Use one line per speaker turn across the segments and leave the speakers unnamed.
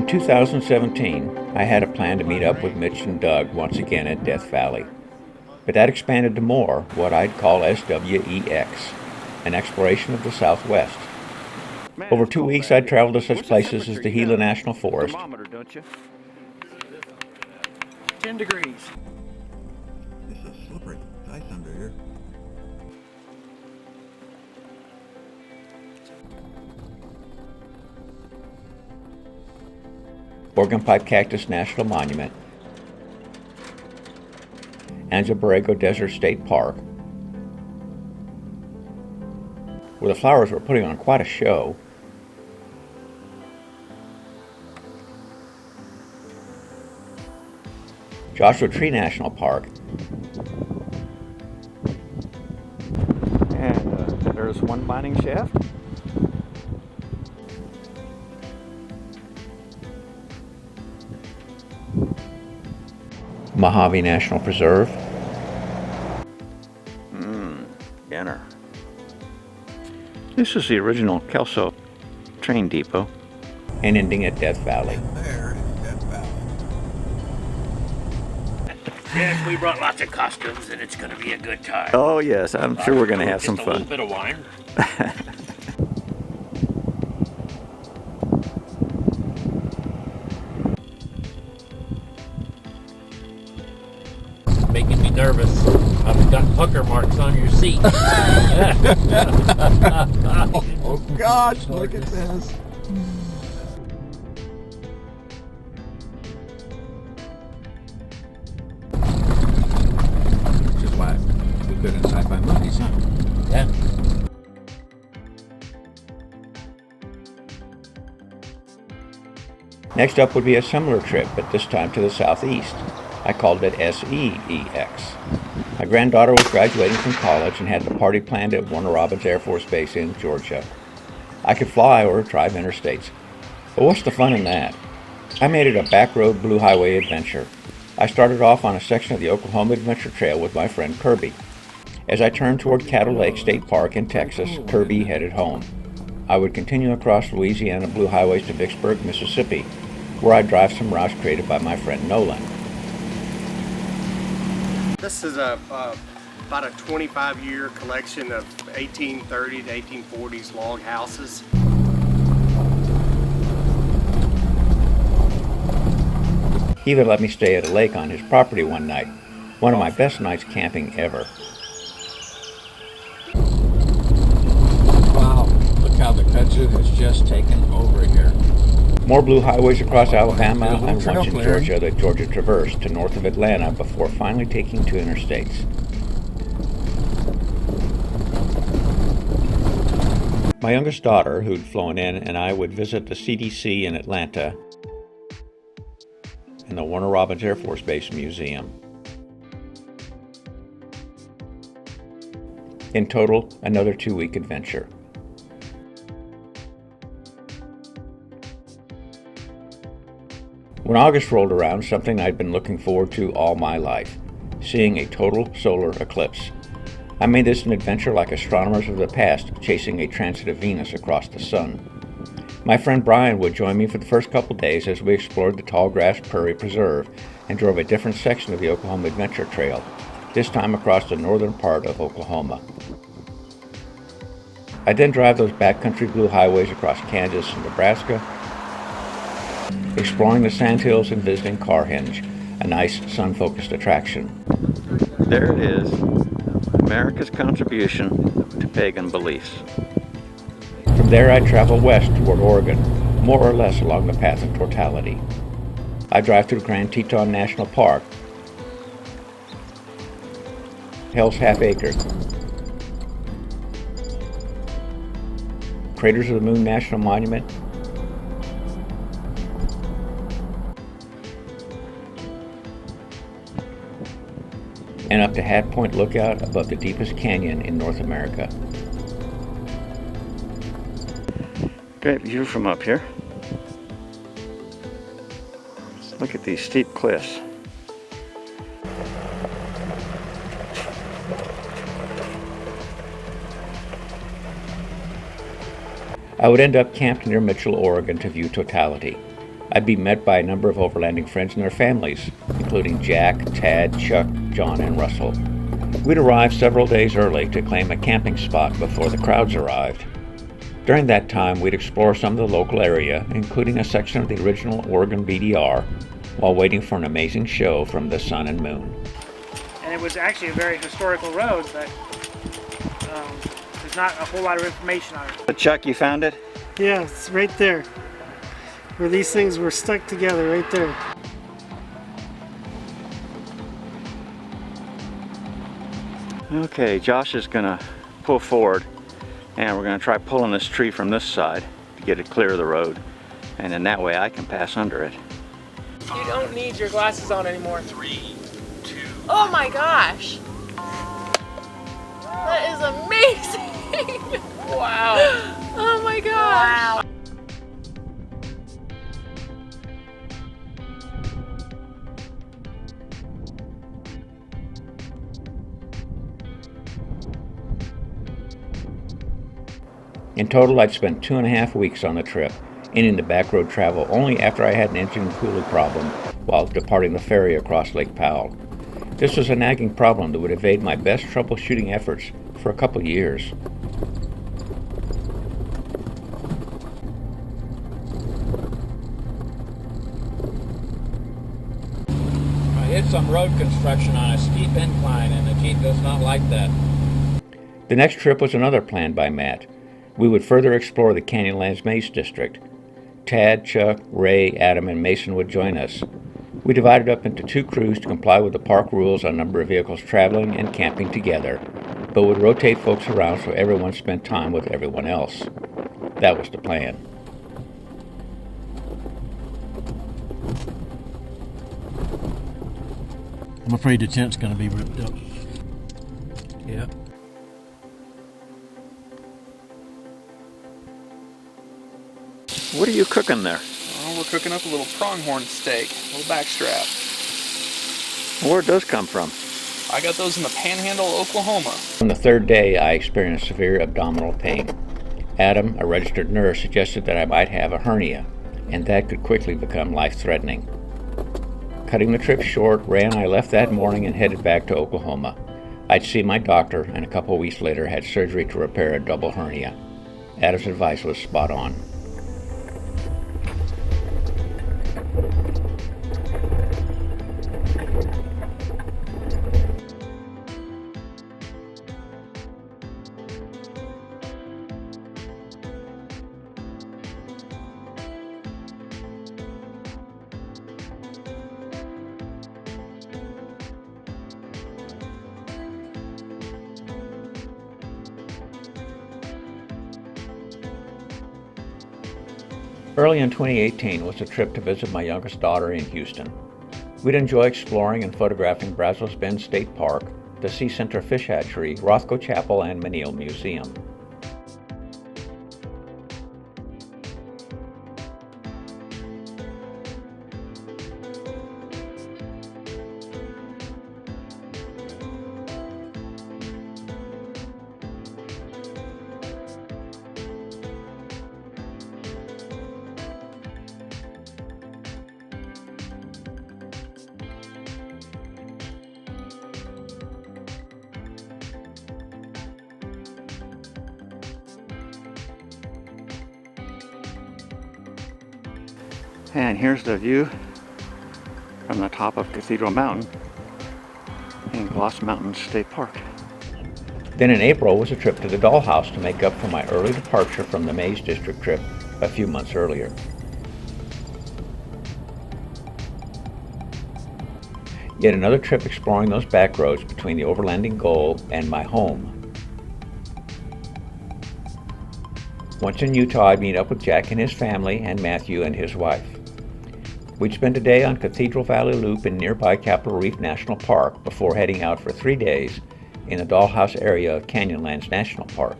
In 2017, I had a plan to meet up with Mitch and Doug once again at Death Valley. But that expanded to more, what I'd call SWEX, an exploration of the Southwest. Over 2 weeks, I'd traveled to such places as the Gila National Forest,
10 degrees.
This is slippery. Nice under here.
Organ Pipe Cactus National Monument, Anza Borrego Desert State Park, where the flowers were putting on quite a show, Joshua Tree National Park, and there's one mining shaft. Mojave National Preserve. Dinner. This is the original Kelso train depot. And ending at Death Valley.
There is Death Valley.
Yes, we brought lots of costumes and it's going to be a good time.
Oh yes, I'm sure we're going to have some
Just a
fun.
little bit of wine. Making me nervous. I've got pucker marks on your seat.
Oh gosh, look at this. Which is why we good in sci-fi movies, huh?
Yeah.
Next up would be a similar trip, but this time to the southeast. I called it SEEX. My granddaughter was graduating from college and had the party planned at Warner Robins Air Force Base in Georgia. I could fly or drive interstates. But what's the fun in that? I made it a back road blue highway adventure. I started off on a section of the Oklahoma Adventure Trail with my friend Kirby. As I turned toward Cattle Lake State Park in Texas, Kirby headed home. I would continue across Louisiana blue highways to Vicksburg, Mississippi, where I'd drive some routes created by my friend Nolan.
This is about a 25-year collection of 1830 to 1840s log houses.
He even let me stay at a lake on his property one night, one of my best nights camping ever.
Wow, look how the kudzu has just taken over here.
More blue highways across Alabama
There's a
and
little
once in
trail clearing.
Georgia that Georgia traversed to north of Atlanta before finally taking to interstates. My youngest daughter, who'd flown in, and I would visit the CDC in Atlanta and the Warner Robins Air Force Base Museum. In total, another 2-week adventure. When August rolled around, something I'd been looking forward to all my life, seeing a total solar eclipse. I made this an adventure like astronomers of the past chasing a transit of Venus across the sun. My friend Brian would join me for the first couple days as we explored the Tallgrass Prairie Preserve and drove a different section of the Oklahoma Adventure Trail, this time across the northern part of Oklahoma. I'd then drive those backcountry blue highways across Kansas and Nebraska, exploring the sandhills and visiting Carhenge, a nice sun-focused attraction. There it is, America's contribution to pagan beliefs. From there I'd travel west toward Oregon, more or less along the path of totality. I'd drive through Grand Teton National Park, Hell's Half Acre, Craters of the Moon National Monument, and up to Hat Point Lookout above the deepest canyon in North America. Great view from up here. Look at these steep cliffs. I would end up camped near Mitchell, Oregon to view totality. I'd be met by a number of overlanding friends and their families, including Jack, Tad, Chuck, John, and Russell. We'd arrive several days early to claim a camping spot before the crowds arrived. During that time, we'd explore some of the local area, including a section of the original Oregon BDR, while waiting for an amazing show from the sun and moon.
And it was actually a very historical road, but there's not a whole lot of information on it.
But Chuck, you found it?
Yeah, it's right there. Where these things were stuck together, right there.
Okay, Josh is gonna pull forward, and we're gonna try pulling this tree from this side to get it clear of the road, and then that way I can pass under it.
You don't need your glasses on anymore.
3, 2.
Oh my gosh! That is amazing!
Wow!
Oh my gosh! Wow.
In total, I'd spent 2.5 weeks on the trip, ending the back road travel only after I had an engine and coolant problem while departing the ferry across Lake Powell. This was a nagging problem that would evade my best troubleshooting efforts for a couple years.
I hit some road construction on a steep incline, and the Jeep does not like that.
The next trip was another plan by Matt. We would further explore the Canyonlands Maze District. Tad, Chuck, Ray, Adam, and Mason would join us. We divided up into 2 crews to comply with the park rules on number of vehicles traveling and camping together, but would rotate folks around so everyone spent time with everyone else. That was the plan.
I'm afraid the tent's going to be ripped up.
Yep.
What are you cooking there?
We're cooking up a little pronghorn steak, a little backstrap.
Where'd those come from?
I got those in the Panhandle, Oklahoma.
On the 3rd day, I experienced severe abdominal pain. Adam, a registered nurse, suggested that I might have a hernia, and that could quickly become life-threatening. Cutting the trip short, Ray and I left that morning and headed back to Oklahoma. I'd see my doctor, and a couple weeks later had surgery to repair a double hernia. Adam's advice was spot on. Early in 2018 was a trip to visit my youngest daughter in Houston. We'd enjoy exploring and photographing Brazos Bend State Park, the Sea Center Fish Hatchery, Rothko Chapel, and Menil Museum. And here's the view from the top of Cathedral Mountain in Gloss Mountain State Park. Then in April was a trip to the dollhouse to make up for my early departure from the Maze District trip a few months earlier. Yet another trip exploring those back roads between the overlanding goal and my home. Once in Utah, I'd meet up with Jack and his family and Matthew and his wife. We'd spend a day on Cathedral Valley Loop in nearby Capitol Reef National Park before heading out for 3 days in the Dollhouse area of Canyonlands National Park.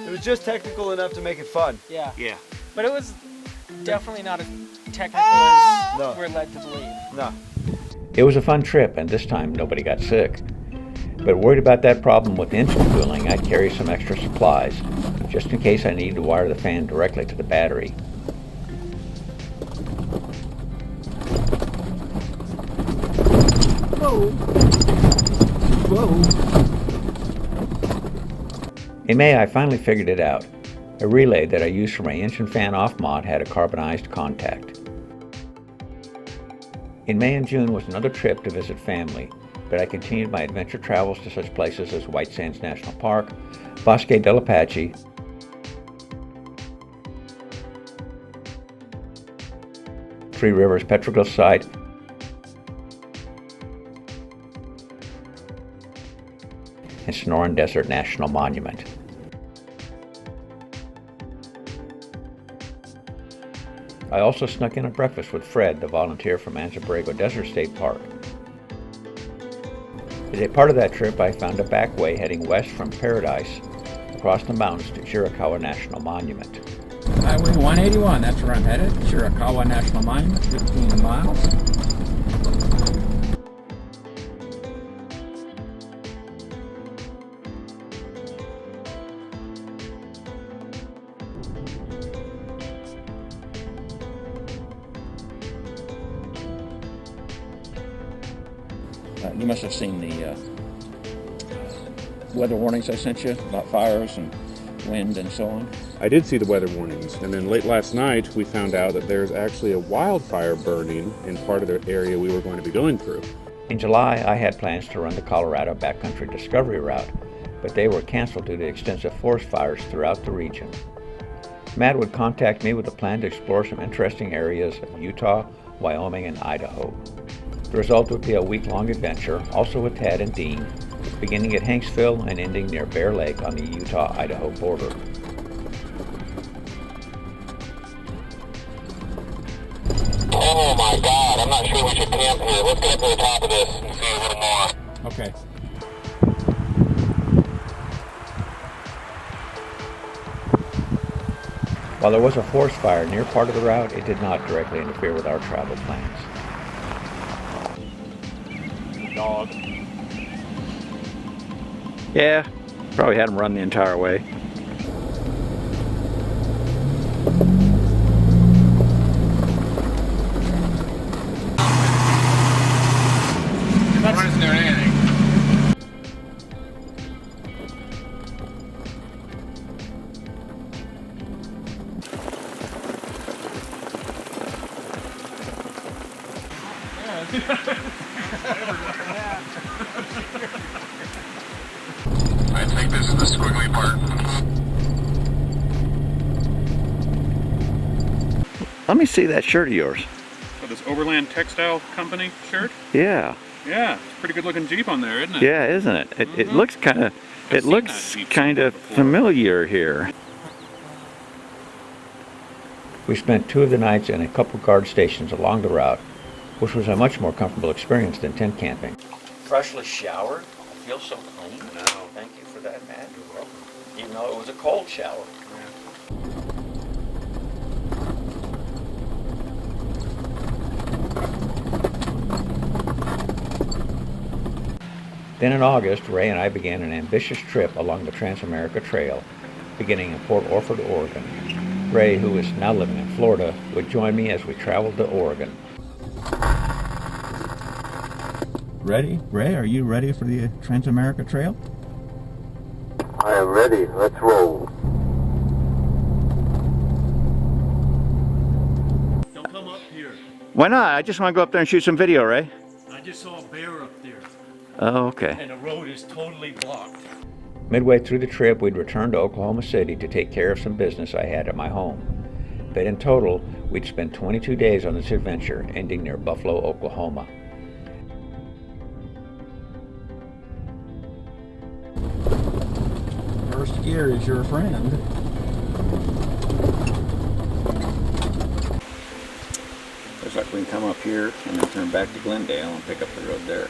It was just technical enough to make it fun.
Yeah.
Yeah.
But it was definitely not as technical as we're led to believe.
No.
It was a fun trip, and this time nobody got sick. But worried about that problem with engine cooling, I'd carry some extra supplies, just in case I needed to wire the fan directly to the battery.
Whoa. Whoa.
In May, I finally figured it out. A relay that I used for my engine fan off mod had a carbonized contact. In May and June was another trip to visit family, but I continued my adventure travels to such places as White Sands National Park, Bosque del Apache, Three Rivers Petroglyph Site, and Sonoran Desert National Monument. I also snuck in a breakfast with Fred, the volunteer from Anza-Borrego Desert State Park. As a part of that trip, I found a back way heading west from Paradise across the mountains to Chiricahua National Monument.
Highway 181, that's where I'm headed. Chiricahua National Monument, 15 miles. You must have seen the weather warnings I sent you about fires and wind and so on.
I did see the weather warnings, and then late last night we found out that there's actually a wildfire burning in part of the area we were going to be going through.
In July, I had plans to run the Colorado Backcountry Discovery Route, but they were canceled due to extensive forest fires throughout the region. Matt would contact me with a plan to explore some interesting areas of Utah, Wyoming, and Idaho. The result would be a week-long adventure, also with Tad and Dean, beginning at Hanksville and ending near Bear Lake on the Utah-Idaho border.
Oh my God, I'm not sure we should camp here. Let's get up to the top of this and see a little more.
Okay.
While there was a forest fire near part of the route, it did not directly interfere with our travel plans.
Dog.
Yeah, probably had him run the entire way.
Isn't doing anything.
I think this is the squiggly part.
Let me see that shirt of yours.
So this Overland Textile Company shirt?
Yeah.
Yeah, it's a pretty good looking Jeep on there, isn't it?
Yeah, isn't it? It looks kind of,
I've seen that Jeep before.
familiar here. We spent 2 of the nights in a couple guard stations along the route, which was a much more comfortable experience than tent camping. Freshly showered? I feel so clean. No. Thank you for that, Matt. You're welcome. Even though it was a cold shower. Then in August, Ray and I began an ambitious trip along the Trans-America Trail, beginning in Port Orford, Oregon. Ray, who is now living in Florida, would join me as we traveled to Oregon.
Ready? Ray, are you ready for the Trans-America Trail?
I am ready. Let's roll.
Don't come up here.
Why not? I just want to go up there and shoot some video, Ray.
I just saw a bear up there,
Oh, okay.
and the road is totally blocked.
Midway through the trip, we'd return to Oklahoma City to take care of some business I had at my home. But in total, we'd spend 22 days on this adventure, ending near Buffalo, Oklahoma.
First gear is your friend.
Looks like we can come up here and then turn back to Glendale and pick up the road there.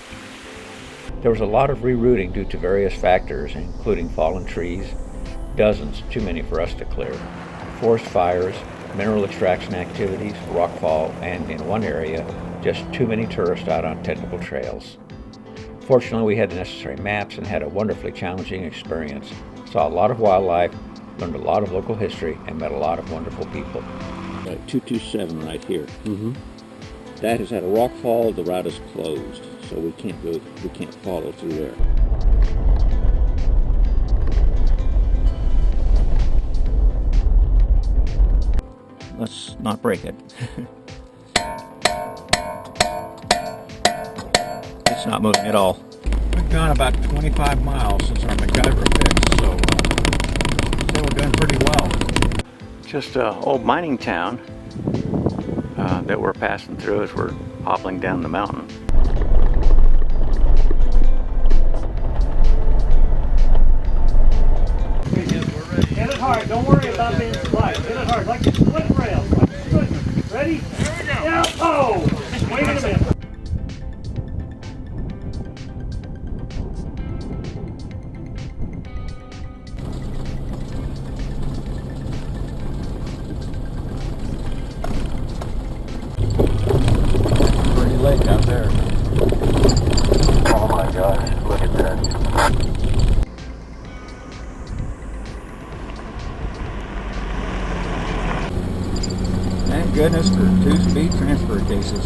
There was a lot of rerouting due to various factors, including fallen trees, dozens, too many for us to clear, forest fires, mineral extraction activities, rockfall, and in one area, just too many tourists out on technical trails. Fortunately, we had the necessary maps and had a wonderfully challenging experience. Saw a lot of wildlife, learned a lot of local history, and met a lot of wonderful people.
Right, 227 right here. That has had a rock fall. The route is closed, so we can't follow through there. Let's not break it. It's not moving at all. We've gone about 25 miles since our MacGyver fix, so we're doing pretty well.
Just an old mining town that we're passing through as we're hobbling down the mountain.
Hit it hard. Don't worry about being slight. Hit it hard. Like split rails. Like split. Ready? Here we go. Yeah. Oh! Wait a minute.
Pretty lake out there.
Oh my gosh, look at that.
Thank goodness for 2-speed transfer cases.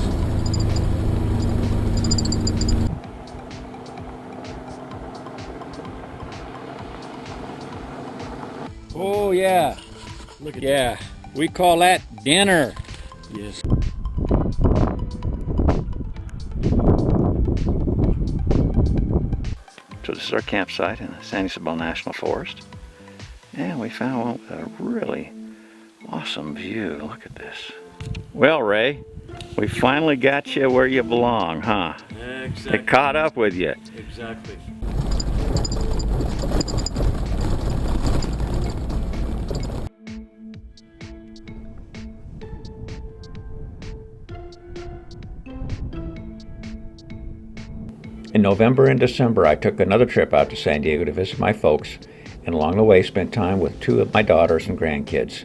Oh yeah. Look at that. We call that dinner.
Yes.
So this is our campsite in the San Ysabel National Forest. And we found one with a really awesome view. Look at this. Well, Ray, we finally got you where you belong, huh?
Exactly.
They caught up with you.
Exactly.
In November and December, I took another trip out to San Diego to visit my folks, and along the way spent time with 2 of my daughters and grandkids.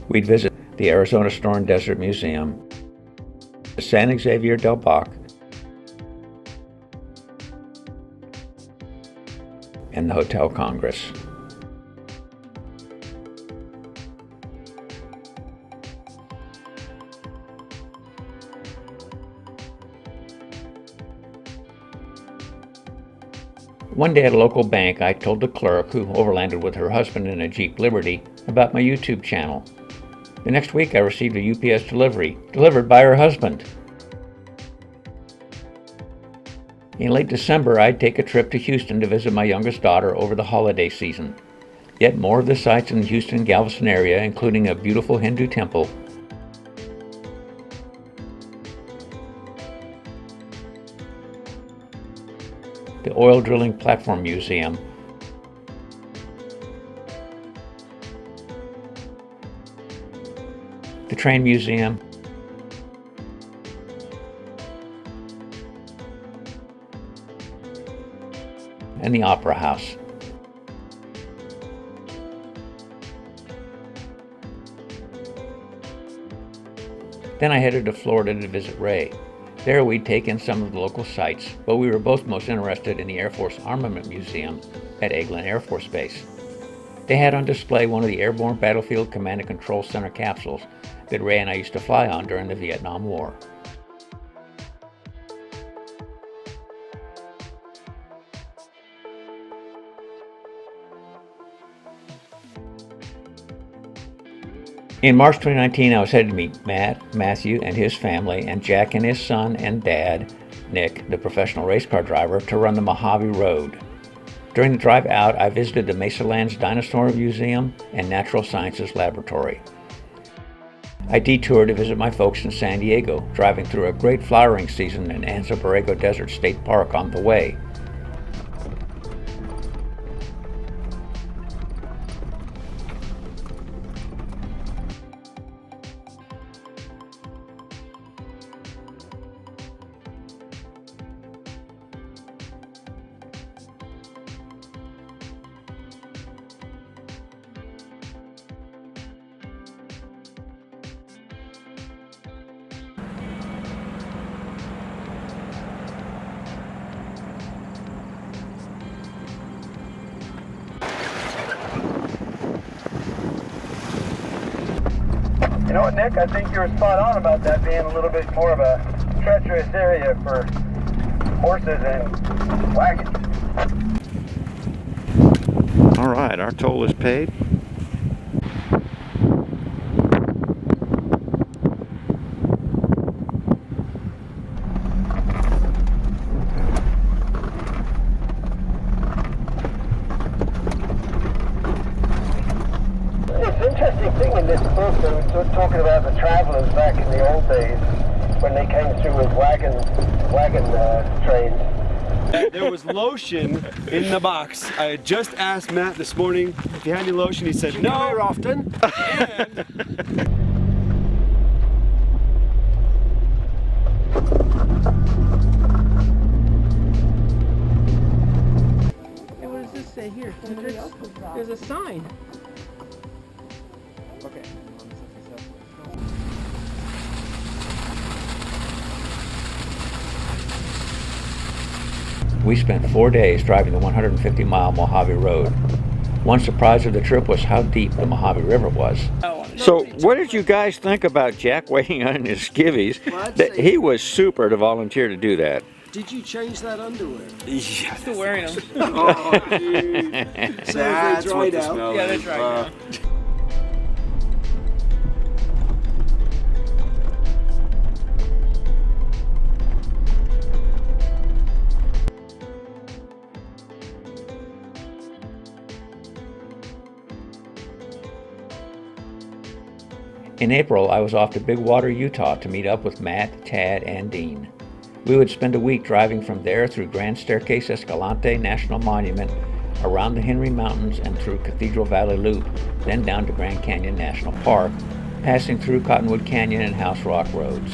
We'd visit the Arizona Storm Desert Museum, the San Xavier del Bac, and the Hotel Congress. One day at a local bank, I told the clerk, who overlanded with her husband in a Jeep Liberty, about my YouTube channel. The next week I received a UPS delivery, delivered by her husband. In late December, I'd take a trip to Houston to visit my youngest daughter over the holiday season. Yet more of the sights in the Houston-Galveston area, including a beautiful Hindu temple, the Oil Drilling Platform Museum, the Train Museum, and the Opera House. Then I headed to Florida to visit Ray. There we'd take in some of the local sights, but we were both most interested in the Air Force Armament Museum at Eglin Air Force Base. They had on display one of the Airborne Battlefield Command and Control Center capsules that Ray and I used to fly on during the Vietnam War. In March 2019, I was headed to meet Matt, Matthew, and his family, and Jack and his son and dad, Nick, the professional race car driver, to run the Mojave Road. During the drive out, I visited the Mesa Lands Dinosaur Museum and Natural Sciences Laboratory. I detoured to visit my folks in San Diego, driving through a great flowering season in Anza Borrego Desert State Park on the way.
You know what, Nick? I think you were spot on about that being a little bit more of a treacherous area for horses and wagons.
All right, our toll is paid.
Thing in this book, they were talking about the travelers back in the old days when they came through with wagon trains.
There was lotion in the box. I had just asked Matt this morning if he had any lotion. He said no.
Very often.
And what does this say here? There's a sign. Okay.
We spent 4 days driving the 150-mile Mojave Road. One surprise of the trip was how deep the Mojave River was. So, what did you guys think about Jack waiting on his skivvies? He was super to volunteer to do that.
Did you change that underwear?
Yeah. Still wearing them.
Oh, dude. That's what the smell is.
Yeah, that's right now.
In April, I was off to Big Water, Utah to meet up with Matt, Tad, and Dean. We would spend a week driving from there through Grand Staircase Escalante National Monument, around the Henry Mountains and through Cathedral Valley Loop, then down to Grand Canyon National Park, passing through Cottonwood Canyon and House Rock roads.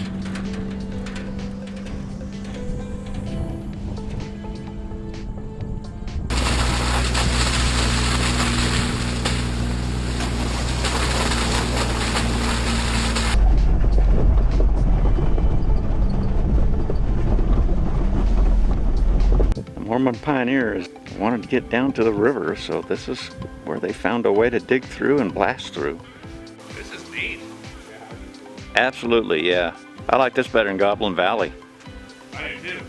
Mormon pioneers wanted to get down to the river, so this is where they found a way to dig through and blast through.
This is neat.
Absolutely, yeah. I like this better than Goblin Valley.
I do too.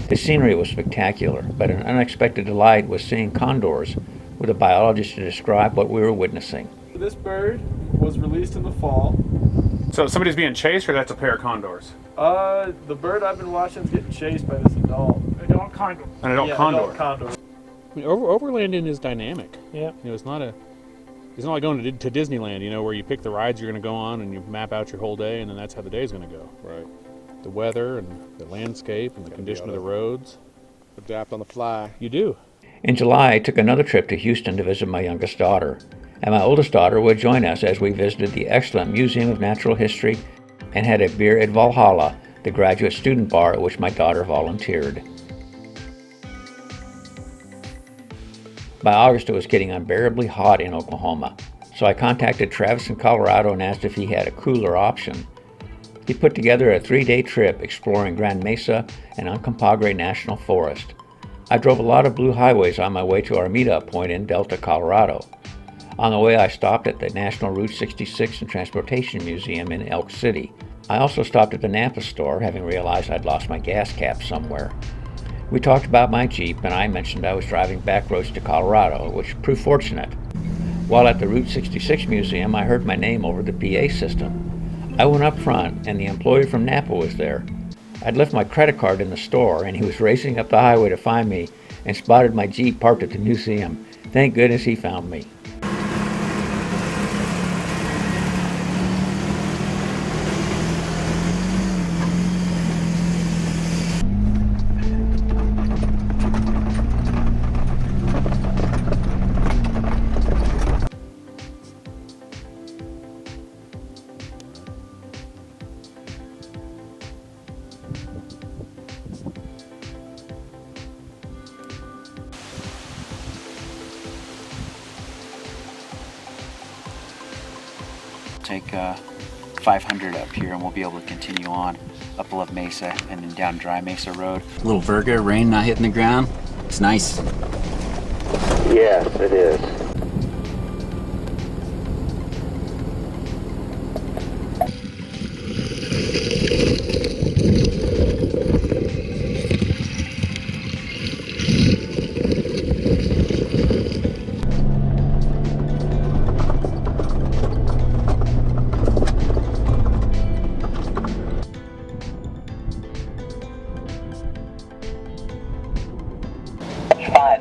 The scenery was spectacular, but an unexpected delight was seeing condors, with a biologist to describe what we were witnessing.
This bird was released in the fall.
So somebody's being chased, or that's a pair of condors?
The bird I've been watching is getting chased by this adult
condor.
An adult condor.
Adult condor.
I mean, overlanding is dynamic.
Yeah.
You know, it's not like going to Disneyland, you know, where you pick the rides you're going to go on and you map out your whole day, and then that's how the day's going to go.
Right.
The weather and the landscape and the condition of the roads.
Adapt on the fly.
You do.
In July, I took another trip to Houston to visit my youngest daughter, and my oldest daughter would join us as we visited the excellent Museum of Natural History and had a beer at Valhalla, the graduate student bar at which my daughter volunteered. By August, it was getting unbearably hot in Oklahoma, so I contacted Travis in Colorado and asked if he had a cooler option. He put together a 3-day trip exploring Grand Mesa and Uncompahgre National Forest. I drove a lot of blue highways on my way to our meetup point in Delta, Colorado. On the way, I stopped at the National Route 66 and Transportation Museum in Elk City. I also stopped at the Napa store, having realized I'd lost my gas cap somewhere. We talked about my Jeep, and I mentioned I was driving back roads to Colorado, which proved fortunate. While at the Route 66 Museum, I heard my name over the PA system. I went up front, and the employee from Napa was there. I'd left my credit card in the store, and he was racing up the highway to find me and spotted my Jeep parked at the museum. Thank goodness he found me.
Take 500 up here and we'll be able to continue on up Love Mesa and then down Dry Mesa Road.
A little Virga, rain not hitting the ground. It's nice.
Yes, it is.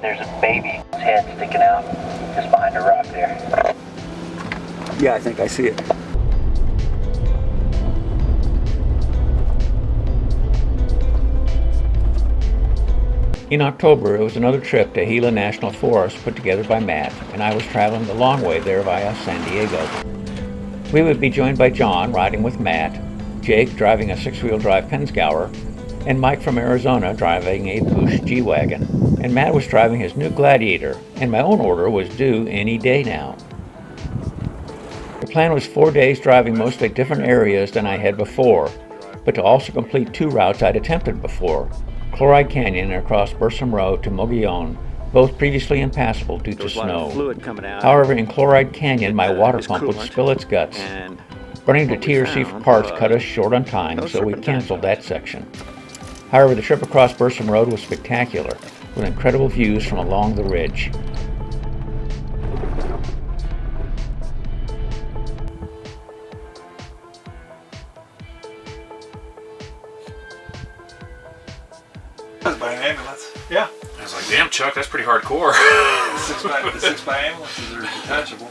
There's a baby's head sticking out just behind a rock there.
Yeah, I think I see it. In October, it was another trip to Gila National Forest put together by Matt, and I was traveling the long way there via San Diego. We would be joined by John riding with Matt, Jake driving a 6-wheel drive Pensgauer, and Mike from Arizona driving a Bush G-Wagon. And Matt was driving his new Gladiator, and my own order was due any day now. The plan was 4 days driving mostly different areas than I had before, but to also complete 2 routes I'd attempted before, Chloride Canyon and across Bursum Road to Mogollon, both previously impassable due to snow. However, in Chloride Canyon, my water pump would spill its guts. Running to TRC for parts cut us short on time, so we canceled that section. However, the trip across Bursum Road was spectacular, with incredible views from along the ridge.
By an ambulance. Yeah.
I was like, damn, Chuck, that's pretty hardcore.
The 6x ambulances are detachable.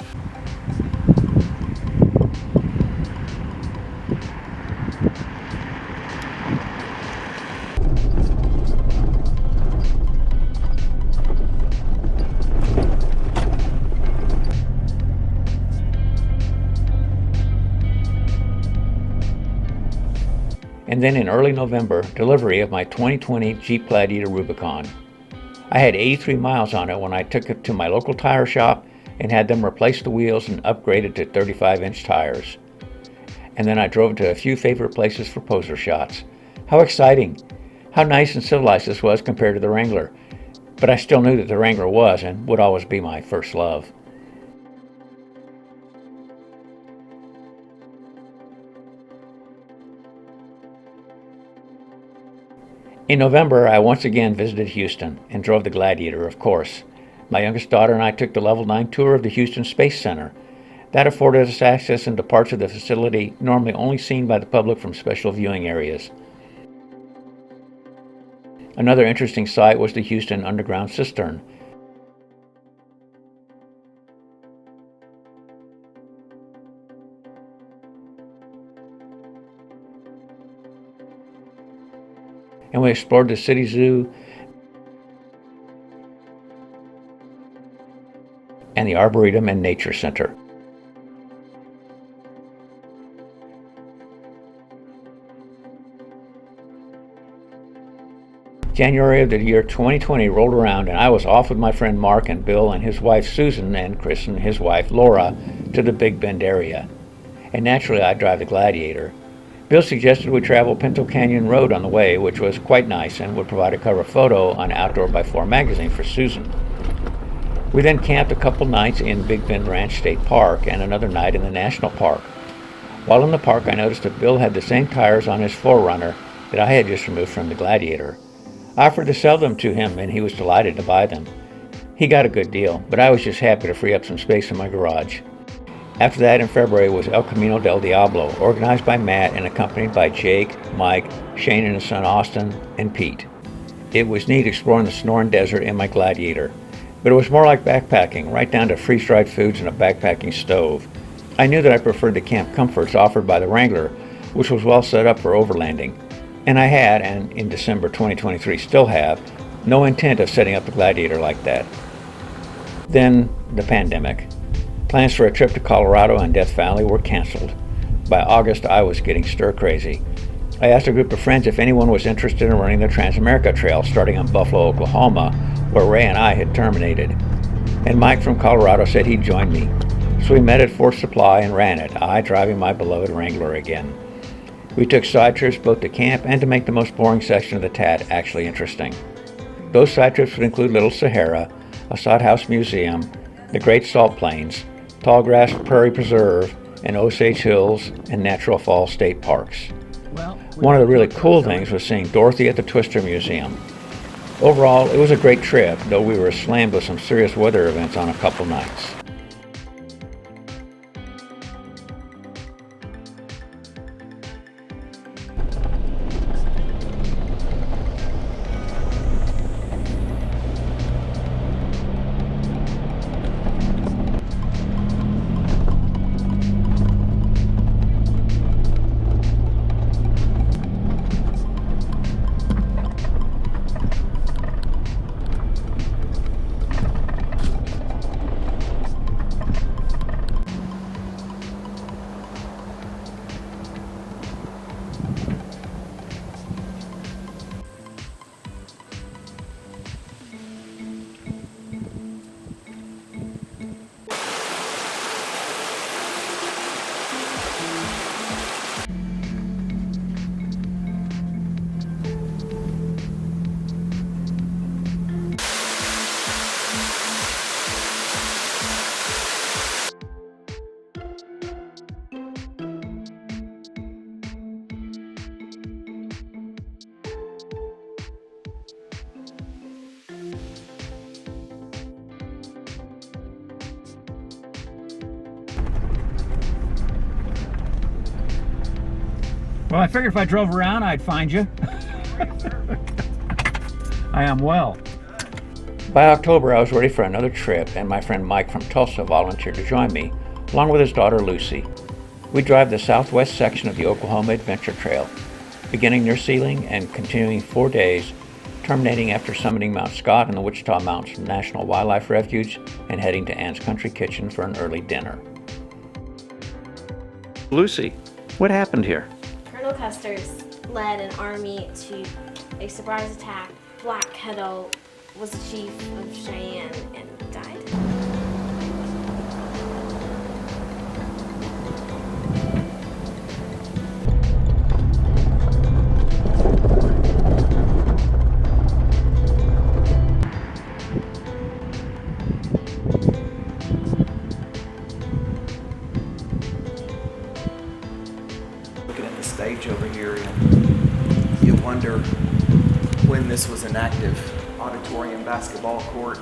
And then in early November, delivery of my 2020 Jeep Gladiator Rubicon. I had 83 miles on it when I took it to my local tire shop and had them replace the wheels and upgrade it to 35-inch tires. And then I drove it to a few favorite places for poser shots. How exciting! How nice and civilized this was compared to the Wrangler. But I still knew that the Wrangler was and would always be my first love. In November, I once again visited Houston and drove the Gladiator, of course. My youngest daughter and I took the Level 9 tour of the Houston Space Center. That afforded us access into parts of the facility normally only seen by the public from special viewing areas. Another interesting sight was the Houston Underground Cistern. And we explored the city zoo and the Arboretum and Nature Center. January of the year 2020 rolled around and I was off with my friend Mark and Bill and his wife Susan and Chris and his wife Laura to the Big Bend area. And naturally I'd drive the Gladiator. Bill suggested we travel Pinto Canyon Road on the way, which was quite nice and would provide a cover photo on Outdoor by 4 magazine for Susan. We then camped a couple nights in Big Bend Ranch State Park and another night in the National Park. While in the park, I noticed that Bill had the same tires on his 4Runner that I had just removed from the Gladiator. I offered to sell them to him and he was delighted to buy them. He got a good deal, but I was just happy to free up some space in my garage. After that, in February, was El Camino del Diablo, organized by Matt and accompanied by Jake, Mike, Shane and his son Austin, and Pete. It was neat exploring the Sonoran Desert in my Gladiator, but it was more like backpacking, right down to freeze-dried foods and a backpacking stove. I knew that I preferred the camp comforts offered by the Wrangler, which was well set up for overlanding, and I had, and in December 2023 still have, no intent of setting up the Gladiator like that. Then, the pandemic. Plans for a trip to Colorado and Death Valley were canceled. By August, I was getting stir-crazy. I asked a group of friends if anyone was interested in running the Transamerica Trail starting in Buffalo, Oklahoma, where Ray and I had terminated. And Mike from Colorado said he'd join me. So we met at Fort Supply and ran it, I driving my beloved Wrangler again. We took side trips both to camp and to make the most boring section of the TAT actually interesting. Those side trips would include Little Sahara, a sod house museum, the Great Salt Plains, Tallgrass Prairie Preserve, and Osage Hills and Natural Falls State Parks. One of the really cool things was seeing Dorothy at the Twister Museum. Overall, it was a great trip, though we were slammed with some serious weather events on a couple nights. Well, I figured if I drove around, I'd find you. I am well. By October, I was ready for another trip, and my friend Mike from Tulsa volunteered to join me, along with his daughter Lucy. We drive the southwest section of the Oklahoma Adventure Trail, beginning near Sealing and continuing 4 days, terminating after summiting Mount Scott and the Wichita Mountains National Wildlife Refuge and heading to Ann's Country Kitchen for an early dinner. Lucy, what happened here?
Colonel Custer's led an army to a surprise attack. Black Kettle was the chief of Cheyenne and died.
Looking at the stage over here, and you wonder when this was an active auditorium basketball court.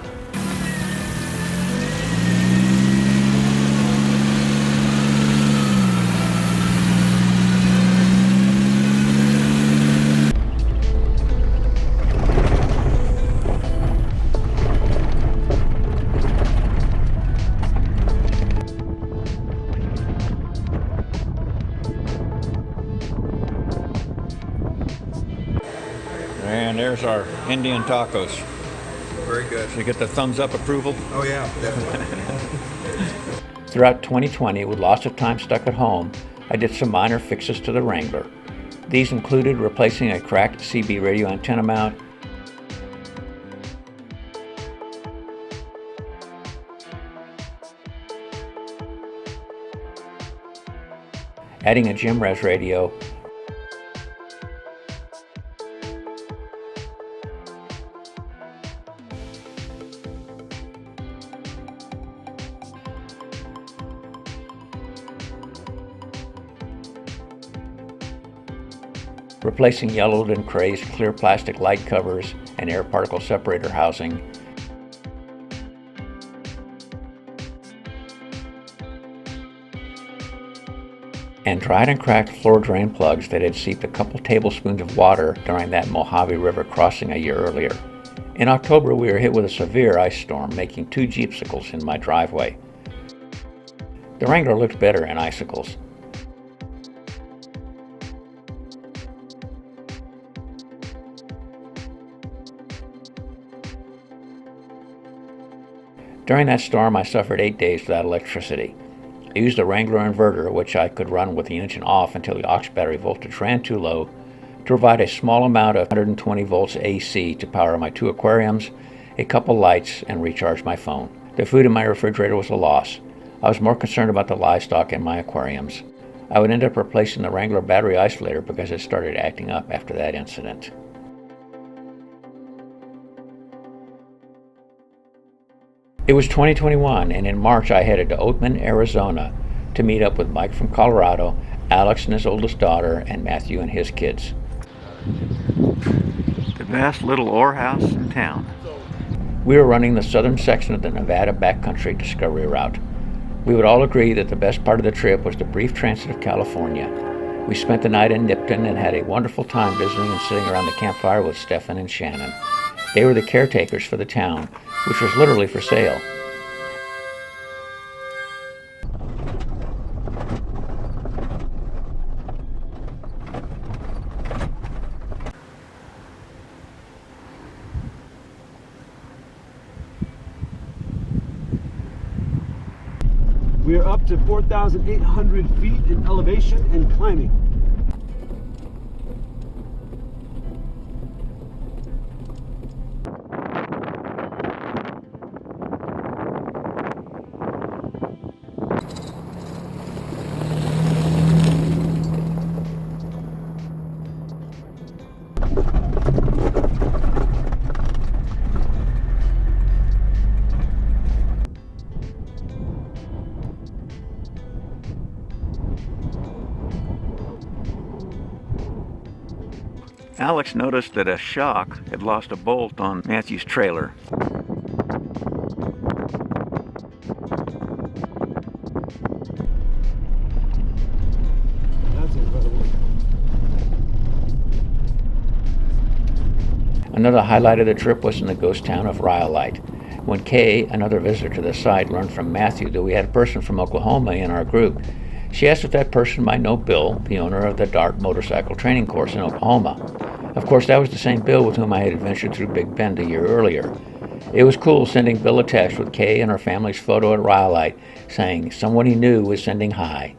And there's our Indian tacos.
Very good.
Did you get the thumbs up approval?
Oh yeah, definitely.
Throughout 2020, with lots of time stuck at home, I did some minor fixes to the Wrangler. These included replacing a cracked CB radio antenna mount, adding a Jim Res radio, replacing yellowed and crazed clear plastic light covers and air particle separator housing, . and dried and cracked floor drain plugs that had seeped a couple tablespoons of water during that Mojave River crossing a year earlier. In October, we were hit with a severe ice storm, making 2 Jeepsicles in my driveway. The Wrangler looked better in icicles. During that storm, I suffered 8 days without electricity. I used a Wrangler inverter, which I could run with the engine off until the aux battery voltage ran too low, to provide a small amount of 120 volts AC to power my 2 aquariums, a couple lights, and recharge my phone. The food in my refrigerator was a loss. I was more concerned about the livestock in my aquariums. I would end up replacing the Wrangler battery isolator because it started acting up after that incident. It was 2021, and in March I headed to Oatman, Arizona to meet up with Mike from Colorado, Alex and his oldest daughter, and Matthew and his kids. The best little ore house in town. We were running the southern section of the Nevada Backcountry Discovery Route. We would all agree that the best part of the trip was the brief transit of California. We spent the night in Nipton and had a wonderful time visiting and sitting around the campfire with Stefan and Shannon. They were the caretakers for the town, which was literally for sale.
We are up to 4,800 feet in elevation and climbing.
Alex noticed that a shock had lost a bolt on Matthew's trailer.
That's incredible.
Another highlight of the trip was in the ghost town of Rhyolite, when Kay, another visitor to the site, learned from Matthew that we had a person from Oklahoma in our group. She asked if that person might know Bill, the owner of the DART motorcycle training course in Oklahoma. Of course, that was the same Bill with whom I had adventured through Big Bend a year earlier. It was cool sending Bill a text with Kay and her family's photo at Rhyolite saying someone he knew was sending hi.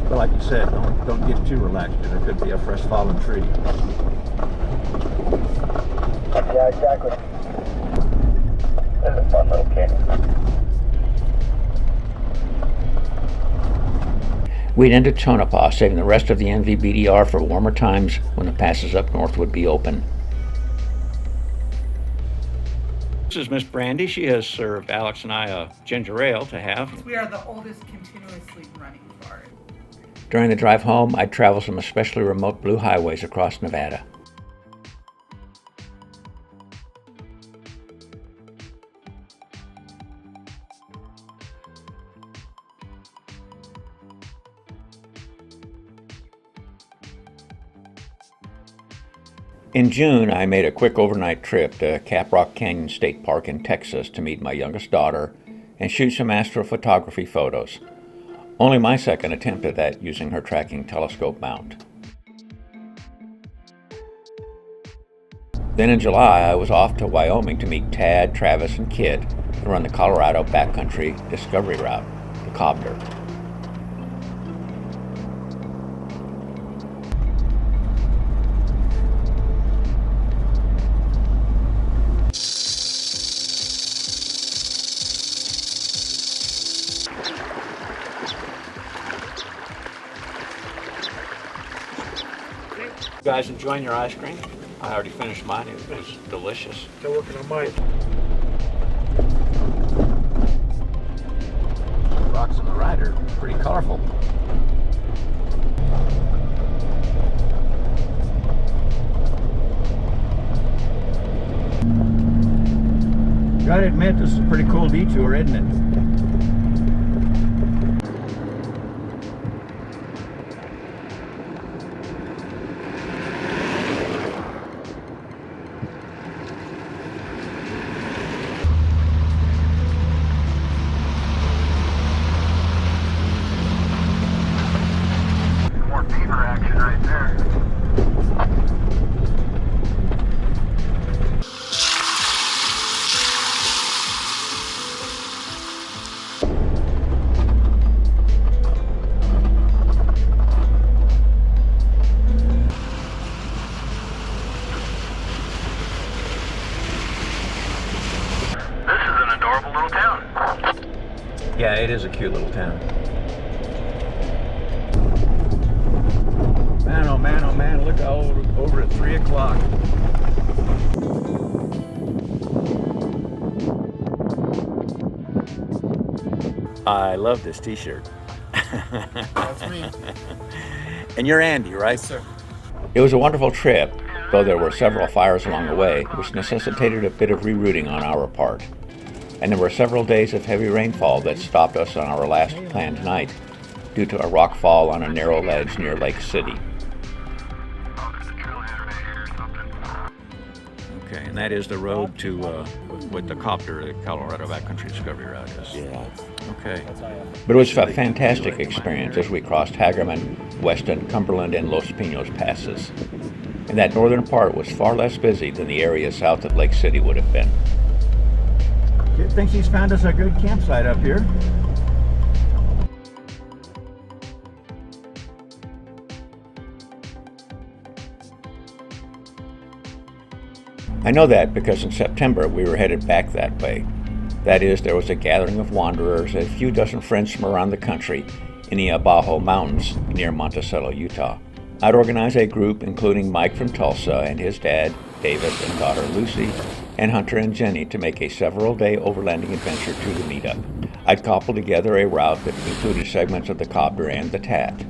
But like you said, don't get too relaxed. There could be a fresh fallen tree.
Yeah, exactly. This is a fun little canyon.
We'd ended Tonopah, saving the rest of the NVBDR for warmer times when the passes up north would be open. This is Miss Brandy. She has served Alex and I a ginger ale to have.
We are the oldest continuously running bar.
During the drive home, I'd travel some especially remote blue highways across Nevada. In June, I made a quick overnight trip to Caprock Canyon State Park in Texas to meet my youngest daughter and shoot some astrophotography photos. Only my second attempt at that using her tracking telescope mount. Then in July, I was off to Wyoming to meet Tad, Travis, and Kid and run the Colorado Backcountry Discovery Route, the Cobbler. You guys enjoying your ice cream? I already finished mine. It was delicious.
Still working on mine.
Rocks on the ride are pretty colorful. gotta admit, this is a pretty cool detour, isn't it?
More beaver action right there.
Yeah, it is a cute little town. Man, oh man, oh man, look over at 3 o'clock. I love this t-shirt.
That's me.
And you're Andy, right?
Yes, sir.
It was a wonderful trip, though there were several fires along the way, which necessitated a bit of rerouting on our part. And there were several days of heavy rainfall that stopped us on our last planned night due to a rock fall on a narrow ledge near Lake City. Okay, and that is the road to with the copter, the Colorado Backcountry Discovery Route is.
Yeah.
Okay. But it was a fantastic experience as we crossed Hagerman, Weston, Cumberland, and Los Pinos passes. And that northern part was far less busy than the area south of Lake City would have been.
Kid thinks he's found us a good campsite up here.
I know that because in September we were headed back that way. That is, there was a gathering of wanderers and a few dozen friends from around the country in the Idaho Mountains near Monticello, Utah. I'd organized a group including Mike from Tulsa and his dad, David, and daughter Lucy, and Hunter and Jenny to make a several-day overlanding adventure to the meetup. I'd cobbled together a route that included segments of the Copter and the Tat.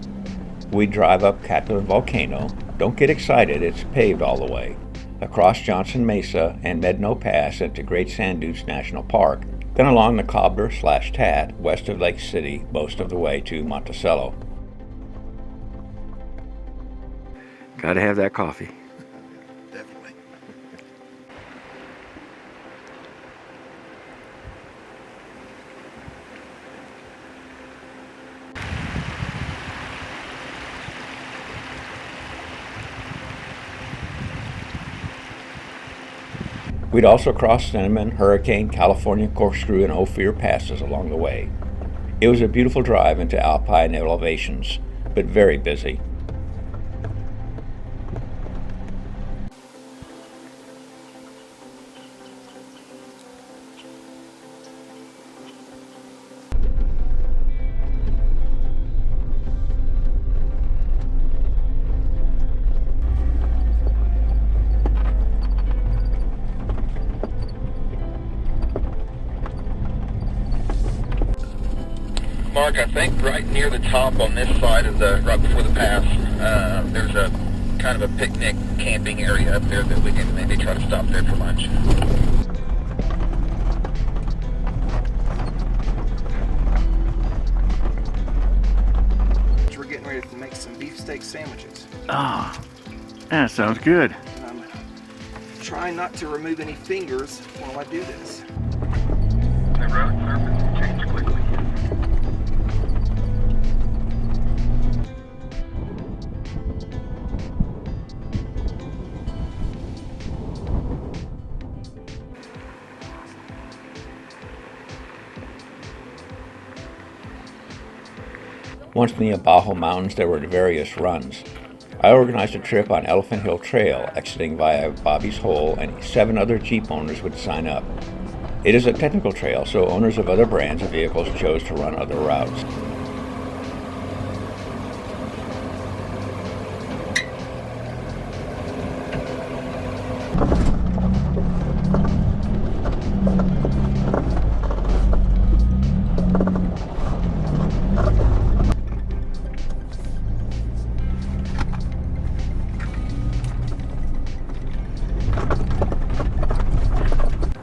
We'd drive up Catlin Volcano. Don't get excited, it's paved all the way. Across Johnson Mesa and Medno Pass into Great Sand Dunes National Park, then along the Cobbler/Tat west of Lake City most of the way to Monticello. Gotta have that coffee.
Definitely.
We'd also crossed Cinnamon, Hurricane, California Corkscrew, and Ophir passes along the way. It was a beautiful drive into alpine elevations, but very busy.
Mark, I think right near the top on this side of right before the pass, there's a kind of a picnic camping area up there that we can maybe try to stop there for lunch.
We're getting ready to make some beefsteak sandwiches.
Ah, that sounds good.
I'm trying not to remove any fingers while I do this.
The road surface changed quickly.
Once in the Idaho Mountains, there were various runs. I organized a trip on Elephant Hill Trail, exiting via Bobby's Hole, and 7 other Jeep owners would sign up. It is a technical trail, so owners of other brands of vehicles chose to run other routes.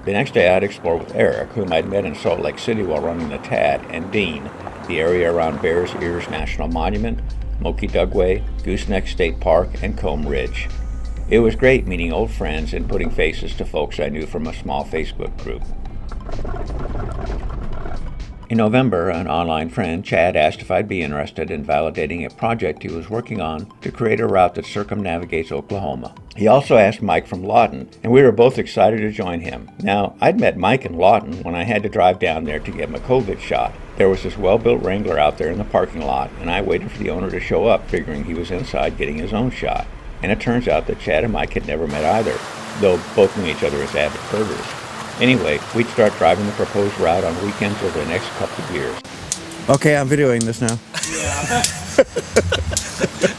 The next day I'd explore with Eric, whom I'd met in Salt Lake City while running the TAD, and Dean, the area around Bears Ears National Monument, Moki Dugway, Gooseneck State Park, and Combe Ridge. It was great meeting old friends and putting faces to folks I knew from a small Facebook group. In November, an online friend, Chad, asked if I'd be interested in validating a project he was working on to create a route that circumnavigates Oklahoma. He also asked Mike from Lawton, and we were both excited to join him. Now, I'd met Mike in Lawton when I had to drive down there to get my COVID shot. There was this well-built Wrangler out there in the parking lot, and I waited for the owner to show up, figuring he was inside getting his own shot. And it turns out that Chad and Mike had never met either, though both knew each other as avid birders. Anyway, we'd start driving the proposed route on weekends over the next couple of years.
Okay, I'm videoing this now.
Yeah.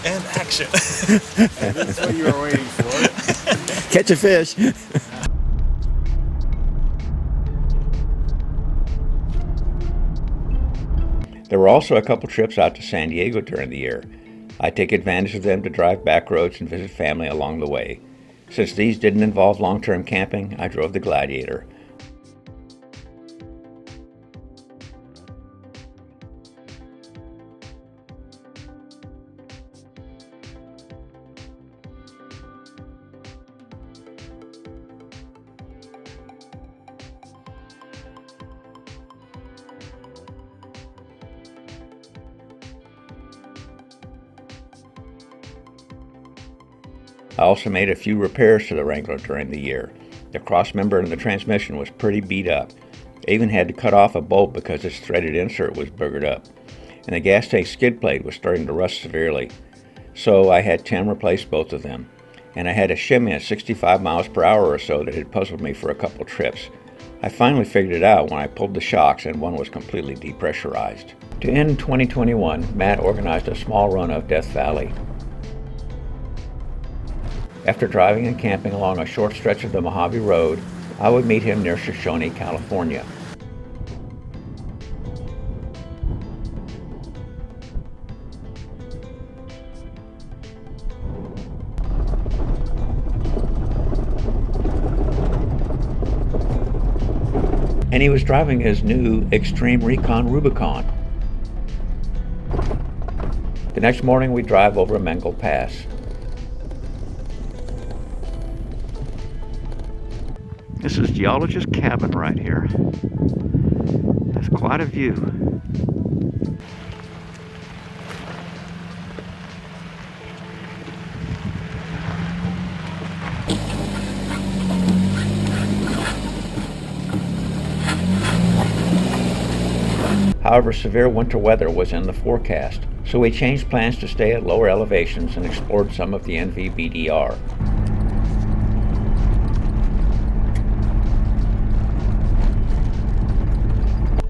And action.
That's what you were waiting for.
Catch a fish.
There were also a couple trips out to San Diego during the year. I take advantage of them to drive back roads and visit family along the way. Since these didn't involve long-term camping, I drove the Gladiator. I also made a few repairs to the Wrangler during the year. The cross member in the transmission was pretty beat up. I even had to cut off a bolt because its threaded insert was boogered up. And the gas tank skid plate was starting to rust severely. So I had Tim replace both of them. And I had a shimmy at 65 miles per hour or so that had puzzled me for a couple trips. I finally figured it out when I pulled the shocks and one was completely depressurized. To end 2021, Matt organized a small run of Death Valley. After driving and camping along a short stretch of the Mojave Road, I would meet him near Shoshone, California. And he was driving his new Extreme Recon Rubicon. The next morning we drive over Mengle Pass. This is Geologist's cabin right here. That's quite a view. However, severe winter weather was in the forecast, so we changed plans to stay at lower elevations and explored some of the NVBDR.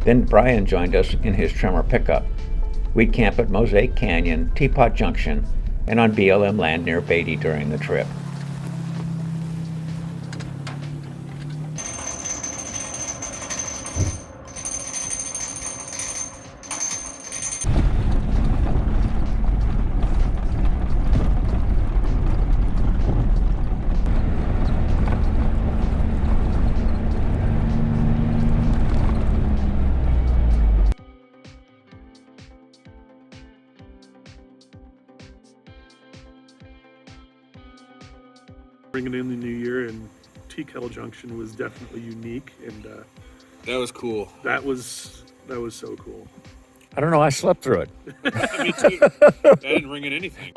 Then Brian joined us in his Tremor pickup. We'd camp at Mosaic Canyon, Teapot Junction, and on BLM land near Beatty during the trip.
Bringing in the new year, and Teakell Junction was definitely unique, and
that was cool.
That was so cool.
I don't know, I slept through it.
Me too. I didn't ring in anything.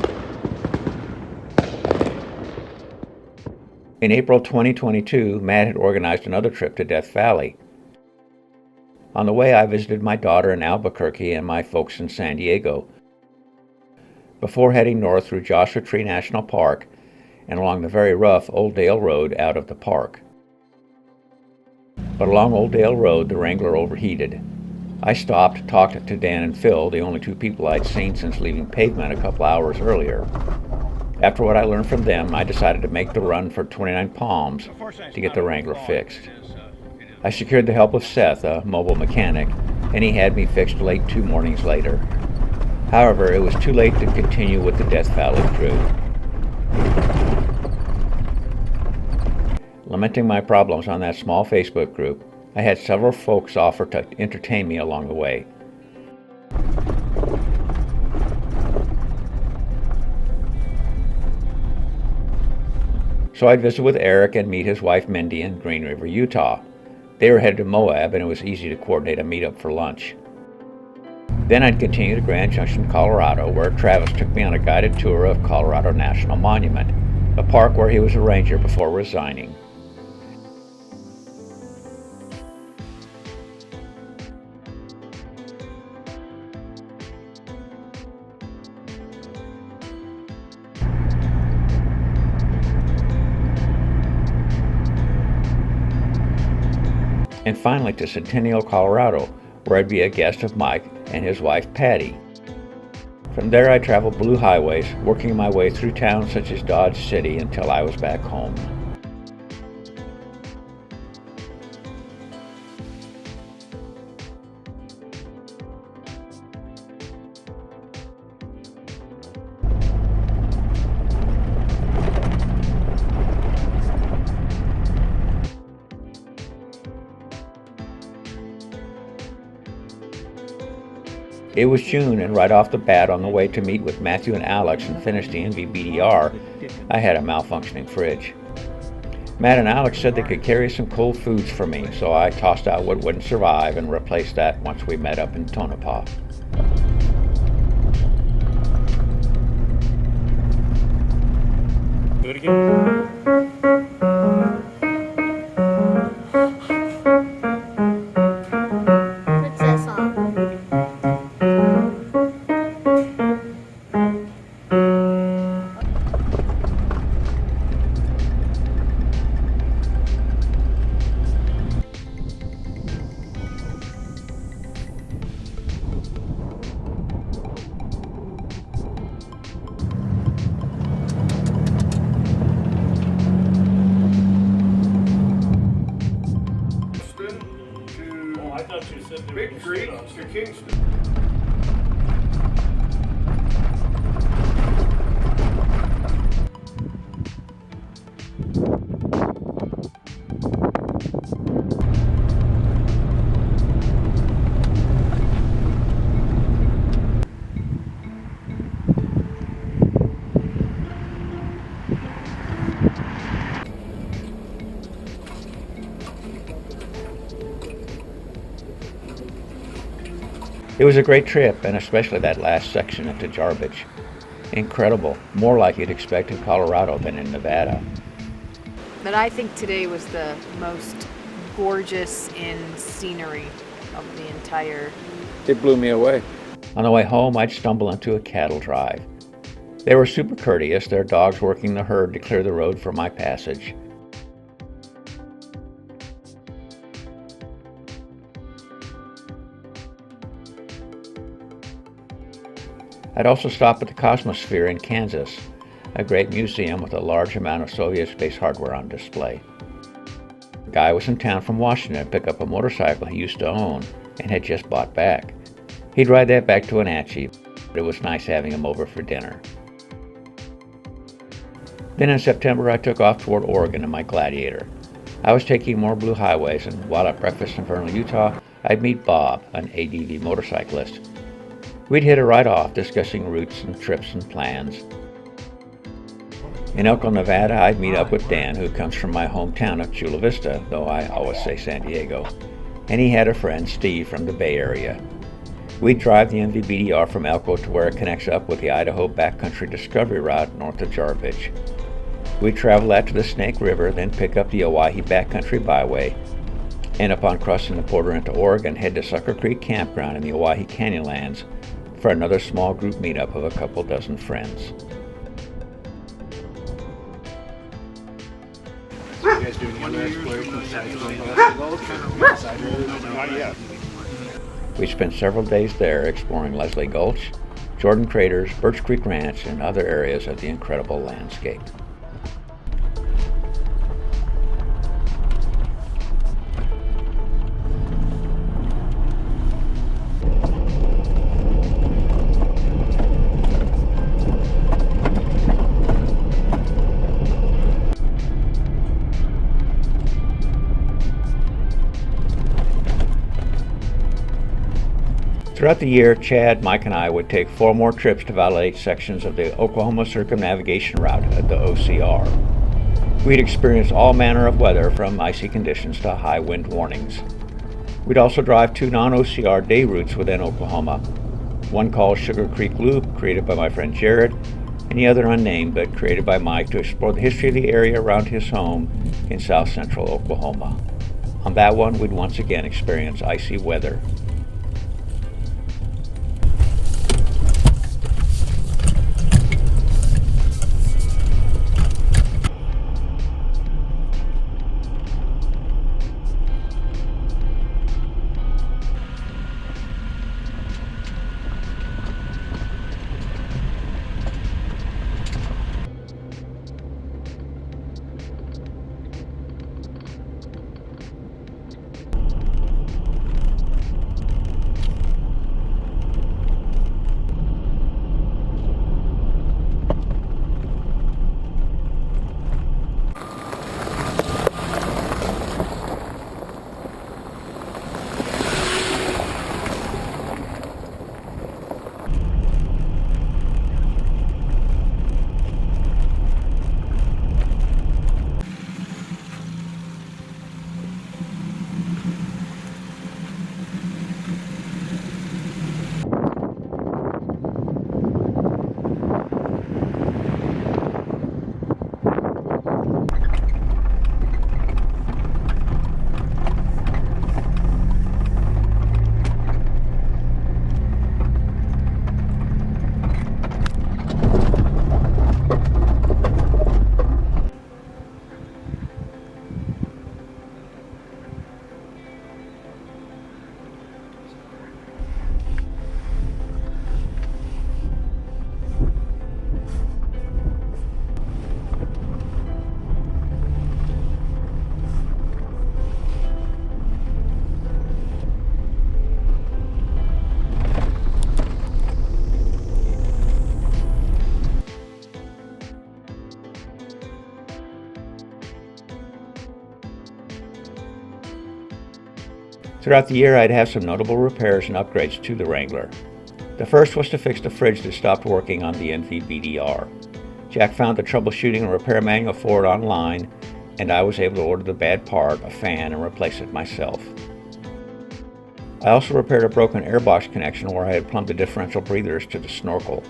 In April 2022, Matt had organized another trip to Death Valley. On the way, I visited my daughter in Albuquerque and my folks in San Diego, before heading north through Joshua Tree National Park and along the very rough Old Dale Road out of the park. But along Old Dale Road, the Wrangler overheated. I stopped, talked to Dan and Phil, the only two people I'd seen since leaving pavement a couple hours earlier. After what I learned from them, I decided to make the run for 29 Palms to get the Wrangler fixed. I secured the help of Seth, a mobile mechanic, and he had me fixed late 2 mornings later. However, it was too late to continue with the Death Valley crew. Lamenting my problems on that small Facebook group, I had several folks offer to entertain me along the way. So I'd visit with Eric and meet his wife Mindy in Green River, Utah. They were headed to Moab, and it was easy to coordinate a meetup for lunch. Then I'd continue to Grand Junction, Colorado, where Travis took me on a guided tour of Colorado National Monument, a park where he was a ranger before resigning. And finally to Centennial, Colorado, where I'd be a guest of Mike and his wife Patty. From there I traveled blue highways, working my way through towns such as Dodge City until I was back home. It was June, and right off the bat, on the way to meet with Matthew and Alex and finish the NVBDR, I had a malfunctioning fridge. Matt and Alex said they could carry some cold foods for me, so I tossed out what wouldn't survive and replaced that once we met up in Tonopah.
Do it again.
Big Creek to Kingston.
It was a great trip, and especially that last section up to Jarbidge. Incredible, more like you'd expect in Colorado than in Nevada.
But I think today was the most gorgeous in scenery of the entire...
It blew me away. On the way home, I'd stumble into a cattle drive. They were super courteous, their dogs working the herd to clear the road for my passage. I'd also stop at the Cosmosphere in Kansas, a great museum with a large amount of Soviet space hardware on display. A guy was in town from Washington to pick up a motorcycle he used to own and had just bought back. He'd ride that back to Wenatchee, but it was nice having him over for dinner. Then in September I took off toward Oregon in my Gladiator. I was taking more blue highways, and while at breakfast in Vernal, Utah, I'd meet Bob, an ADV motorcyclist. We'd hit it right off, discussing routes and trips and plans. In Elko, Nevada, I'd meet up with Dan, who comes from my hometown of Chula Vista, though I always say San Diego, and he had a friend, Steve, from the Bay Area. We'd drive the NVBDR from Elko to where it connects up with the Idaho Backcountry Discovery Route north of Jarbidge. We'd travel that to the Snake River, then pick up the Owyhee Backcountry Byway, and upon crossing the border into Oregon, head to Sucker Creek Campground in the Owyhee Canyonlands for another small group meetup of a couple dozen friends.
So you guys doing any exploration besides going past the gulch or side roads? Not yet.
We spent several days there exploring Leslie Gulch, Jordan Craters, Birch Creek Ranch, and other areas of the incredible landscape. Throughout the year, Chad, Mike, and I would take 4 more trips to validate sections of the Oklahoma Circumnavigation Route, the OCR. We'd experience all manner of weather, from icy conditions to high wind warnings. We'd also drive 2 non-OCR day routes within Oklahoma. One called Sugar Creek Loop, created by my friend Jared, and the other unnamed, but created by Mike to explore the history of the area around his home in south central Oklahoma. On that one, we'd once again experience icy weather. Throughout the year, I'd have some notable repairs and upgrades to the Wrangler. The first was to fix the fridge that stopped working on the NVBDR. Jack found the troubleshooting and repair manual for it online, and I was able to order the bad part, a fan, and replace it myself. I also repaired a broken airbox connection where I had plumbed the differential breathers to the snorkel.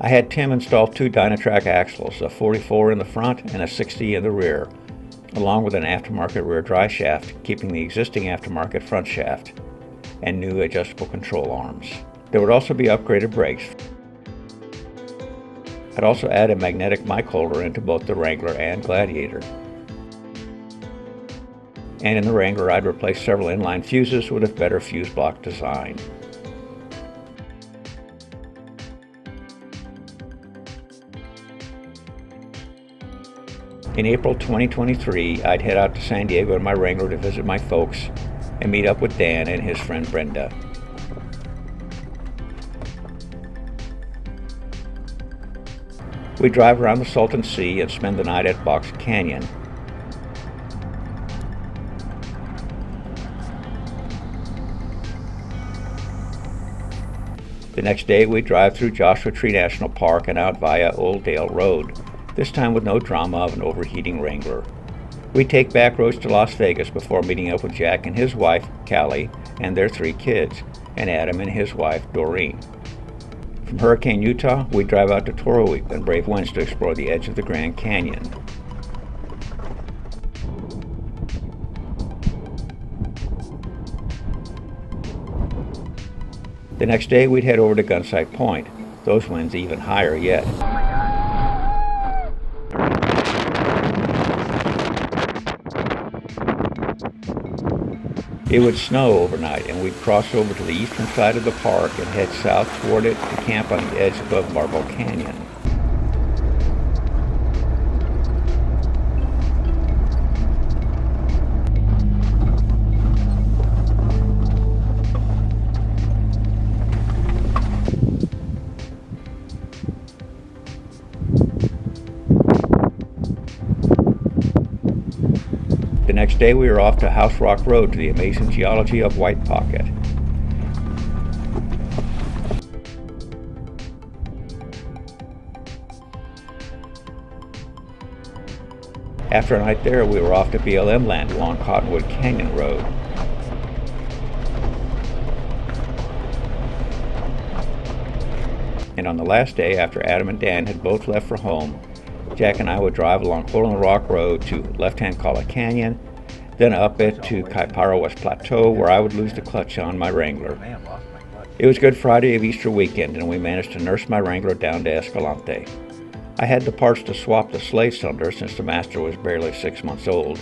I had Tim install 2 Dynatrac axles, a 44 in the front and a 60 in the rear, along with an aftermarket rear drive shaft, keeping the existing aftermarket front shaft, and new adjustable control arms. There would also be upgraded brakes. I'd also add a magnetic mic holder into both the Wrangler and Gladiator. And in the Wrangler, I'd replace several inline fuses with a better fuse block design. In April 2023, I'd head out to San Diego in my Wrangler to visit my folks and meet up with Dan and his friend Brenda. We'd drive around the Salton Sea and spend the night at Box Canyon. The next day, we'd drive through Joshua Tree National Park and out via Old Dale Road, this time with no drama of an overheating Wrangler. We'd take back roads to Las Vegas before meeting up with Jack and his wife, Callie, and their 3 kids, and Adam and his wife, Doreen. From Hurricane, Utah, we'd drive out to Toro Week and brave winds to explore the edge of the Grand Canyon. The next day, we'd head over to Gunsight Point, those winds even higher yet. It would snow overnight, and we'd cross over to the eastern side of the park and head south toward it to camp on the edge above Marble Canyon. The next day we were off to House Rock Road to the amazing geology of White Pocket. After a night there, we were off to BLM land along Cottonwood Canyon Road. And on the last day, after Adam and Dan had both left for home, Jack and I would drive along Hole in the Rock Road to Left-Hand Collar Canyon, then up it to Kaipara West Plateau, where I would lose the clutch on my Wrangler. It was Good Friday of Easter weekend, and we managed to nurse my Wrangler down to Escalante. I had the parts to swap the slave cylinder since the master was barely 6 months old.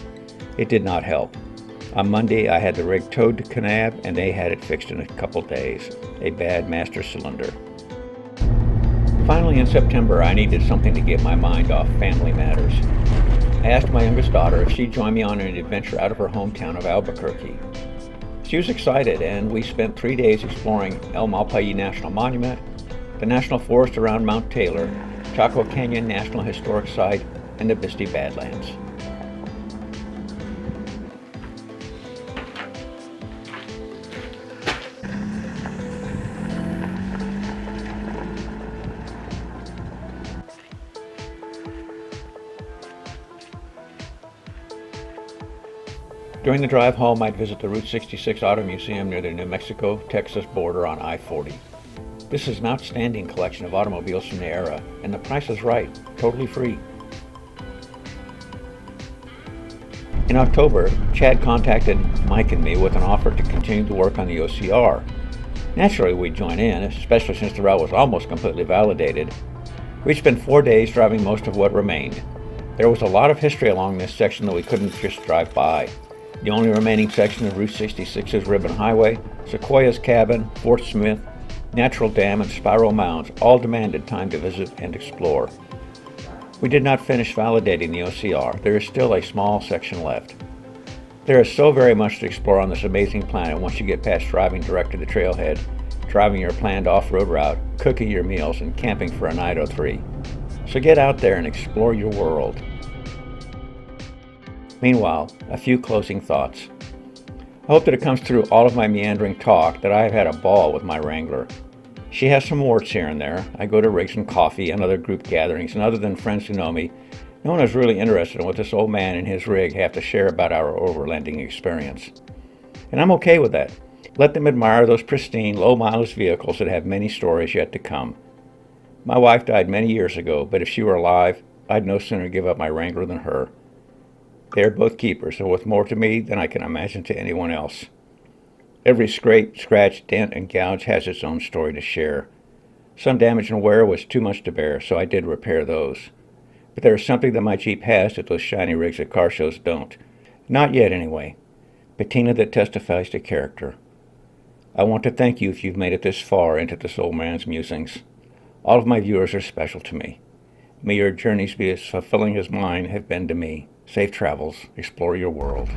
It did not help. On Monday, I had the rig towed to Kanab, and they had it fixed in a couple days. A bad master cylinder. Finally, in September, I needed something to get my mind off family matters. I asked my youngest daughter if she'd join me on an adventure out of her hometown of Albuquerque. She was excited, and we spent 3 days exploring El Malpais National Monument, the National Forest around Mount Taylor, Chaco Canyon National Historic Site, and the Bisbee Badlands. During the drive home, I'd visit the Route 66 Auto Museum near the New Mexico-Texas border on I-40. This is an outstanding collection of automobiles from the era, and the price is right, totally free. In October, Chad contacted Mike and me with an offer to continue to work on the OCR. Naturally, we'd join in, especially since the route was almost completely validated. We'd spent 4 days driving most of what remained. There was a lot of history along this section that we couldn't just drive by. The only remaining section of Route 66's Ribbon Highway, Sequoia's Cabin, Fort Smith, Natural Dam, and Spiral Mounds all demanded time to visit and explore. We did not finish validating the OCR. There is still a small section left. There is so very much to explore on this amazing planet once you get past driving direct to the trailhead, driving your planned off-road route, cooking your meals, and camping for a night or three. So get out there and explore your world. Meanwhile, a few closing thoughts. I hope that it comes through all of my meandering talk that I have had a ball with my Wrangler. She has some warts here and there. I go to rigs and coffee and other group gatherings, and other than friends who know me, no one is really interested in what this old man and his rig have to share about our overlanding experience. And I'm okay with that. Let them admire those pristine, low-mileage vehicles that have many stories yet to come. My wife died many years ago, but if she were alive, I'd no sooner give up my Wrangler than her. They are both keepers, and worth more to me than I can imagine to anyone else. Every scrape, scratch, dent, and gouge has its own story to share. Some damage and wear was too much to bear, so I did repair those. But there is something that my Jeep has that those shiny rigs at car shows don't. Not yet, anyway. Patina that testifies to character. I want to thank you if you've made it this far into this old man's musings. All of my viewers are special to me. May your journeys be as fulfilling as mine have been to me. Safe travels. Explore your world.